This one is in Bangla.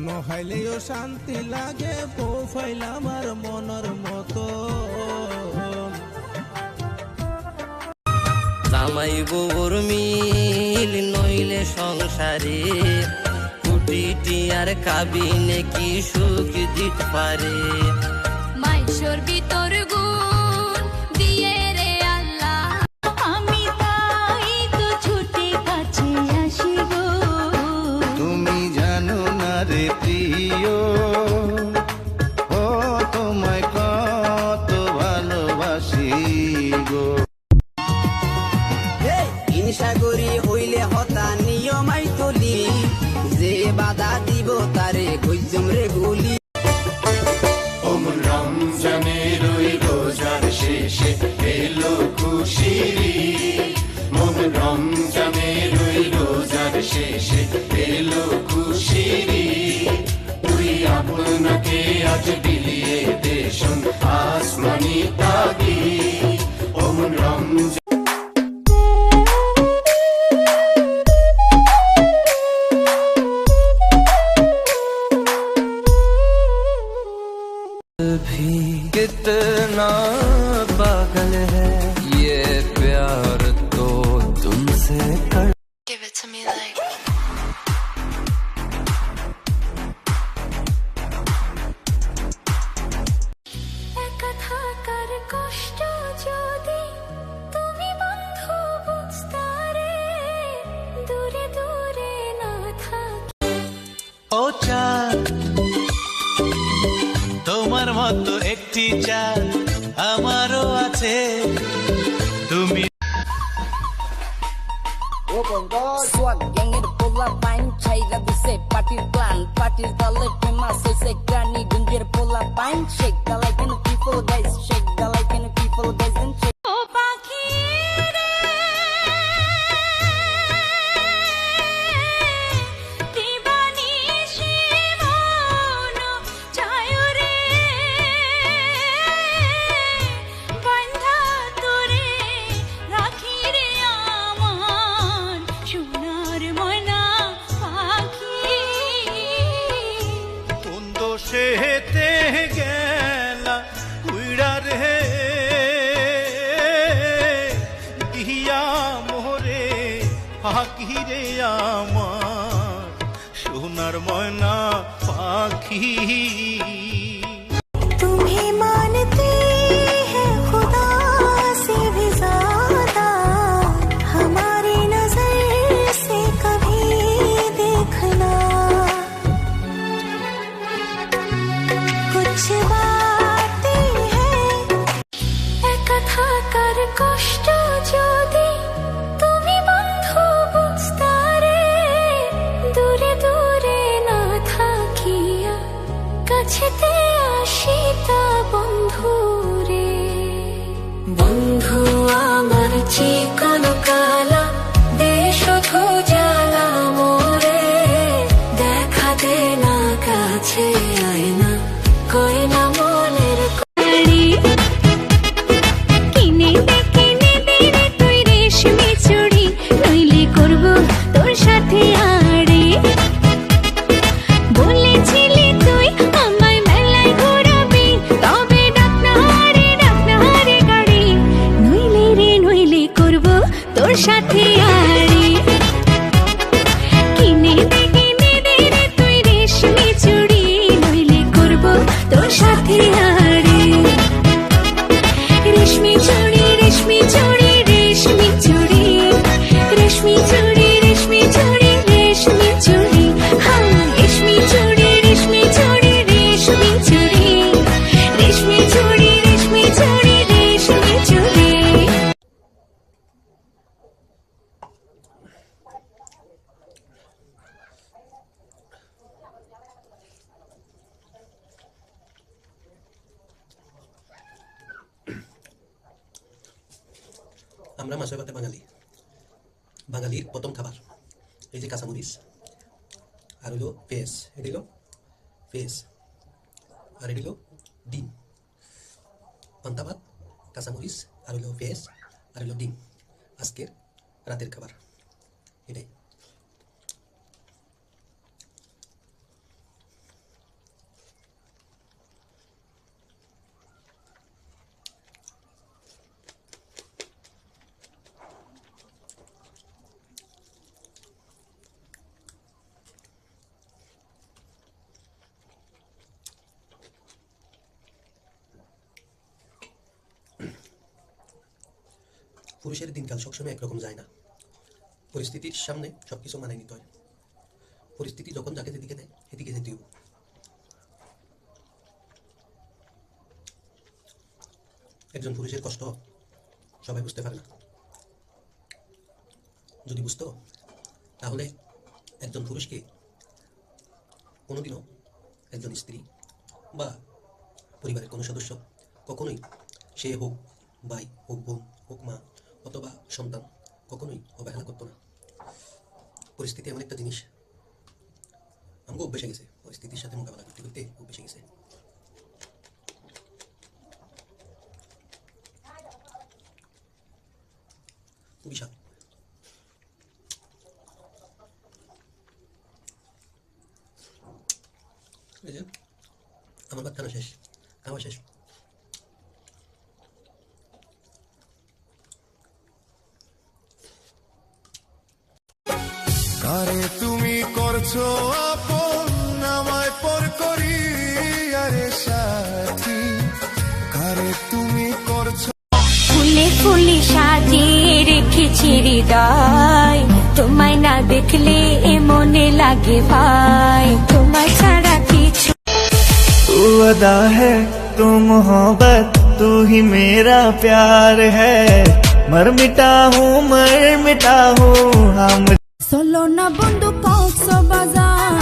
নহাইলেও শান্তি লাগে বউ ফাইলা আমার মনের মতো জামাই বউর মিল নইলে সংসারে কুটিটি আর কাবিনে কি সুখ দিতে পারে মাইশোর ভিতর গুণ দিয়ে রে আল্লাহ আমি তাই তো ছুটে কাছে আসি গো তুমি জানো না রে প্রিয় ও তোমায় কত ভালোবাসি গো হিংসাগরি হইলে হতা নিয়মাই তুলি যে বাধা দিব তারে কইজম রে গুলি ওমন রমজানের ওই রোজার শেষে এলো খুশির ওমন রমজানের ওই রোজার শেষে এলো খুশির তুই আপনাকে আজ বিলিয়ে দেশন আসমানি তাগি ওমন রমজান भी कितना पागल है ये प्यार तो तुमसे कर Give it to me like একা থাকার কষ্ট যদি তুমি বন্ধু বুঝতে রে দূরে দূরে না থাকি ও চাঁদ তোমার মতো একটি চাঁদ আমারও আছে তুমি Swag gang এর পোলা পাইন ছাইরা দিছে পার্টির প্ল্যান পার্টির দলে ফেমাস হইছে গ্রানি গঞ্জের পোলা পাইন shake the like and people guys shake the like and people guys and ও পাখি রে দিবানিশি মন চায় রে বন্ধা তোরে রাখি রে আমার সোনার ময়না পাখি কোন দোষেতে গেলা উইড়া রে দিয়া মোরে পাখি রে আমার সোনার ময়না পাখি तुम्हें मानते हैं खुदा से भी ज्यादा हमारी नजर से कभी देखना कुछ बातें हैं একা থাকার কষ্ট যদি তুমি বন্ধু বুঝতে রে দূরে দূরে না থাকিয়া কাছেতে আসিতা বন্ধু রে বন্ধু আমার চিকন কালা দেশ জ্বালা মোরে দেখা দে না কাছে আয় না কই না মনের করি কিনে দে রে তুই রেশমি চুড়ি নইলে করব তোর সাথে আড়ে বলেছিলি তুই আমায় মেলায় ঘোরাবি তবে ডাক না হারে গাড়ি নইলে করব তোর সাথে আড়ে কিনে দে রে তুই রেশমি চুড়ি নইলে করব তোর সাথে আড়ে রেশমি চুড়ি রেশমি চুড়ি রেশমি চুড়ি রেশমি চুড়ি রেশমি চুড়ি রেশমি চুড়ি হ্যাঁ রেশমি চুড়ি রেশমি চুড়ি রেশমি চুড়ি রেশমি চুড়ি রেশমি চুড়ি রেশমি চুড়ি আমরা মাছের ভাতে বাঙালি বাঙালির প্রথম খাবার এই যে কাঁচামরিচ আর হলো পেঁয়াজ এটি হলো পেঁয়াজ আর এটি হলো ডিম পান্তা ভাত কাঁচামরিচ আর হলো পেঁয়াজ আর হলো ডিম আজকের রাতের খাবার এটাই পুরুষের দিনকাল সবসময় একরকম যায় না, পরিস্থিতির সামনে সবকিছু মানায় নিতে হয়। পরিস্থিতি যখন যাকে যেদিকে নেয় সেদিকে যেতে হবে। একজন পুরুষের কষ্ট সবাই বুঝতে পারে না, যদি বুঝতো তাহলে একজন পুরুষকে কোনোদিনও একজন স্ত্রী বা পরিবারের কোনো সদস্য কখনোই, সে হোক ভাই, হোক বোন, হোক মা অথবা সন্তান, কখনোই অবহেলা করতো না। পরিস্থিতি এমন একটা জিনিস, আমাকে অভ্যেসে গেছে, পরিস্থিতির সাথে মোকাবেলা করতে করতে অভ্যেসে গেছে। বিশাল এই যে আমার ভাত খাওয়া শেষ, খাওয়া শেষ। কারে তুমি করছো আপন আমায় পর করি আরে সাথী, কারে তুমি করছো ফুলে ফুলে সাজিয়ে রেখেছি হৃদয়, তোমায় না দেখলে এ মনে লাগে ভাই, তোমায় ছাড়া কিছু तू अदा है तू मोहब्बत तू ही मेरा प्यार है, मर मिटा हूँ हम চলো না বন্ধু কক্সবাজার,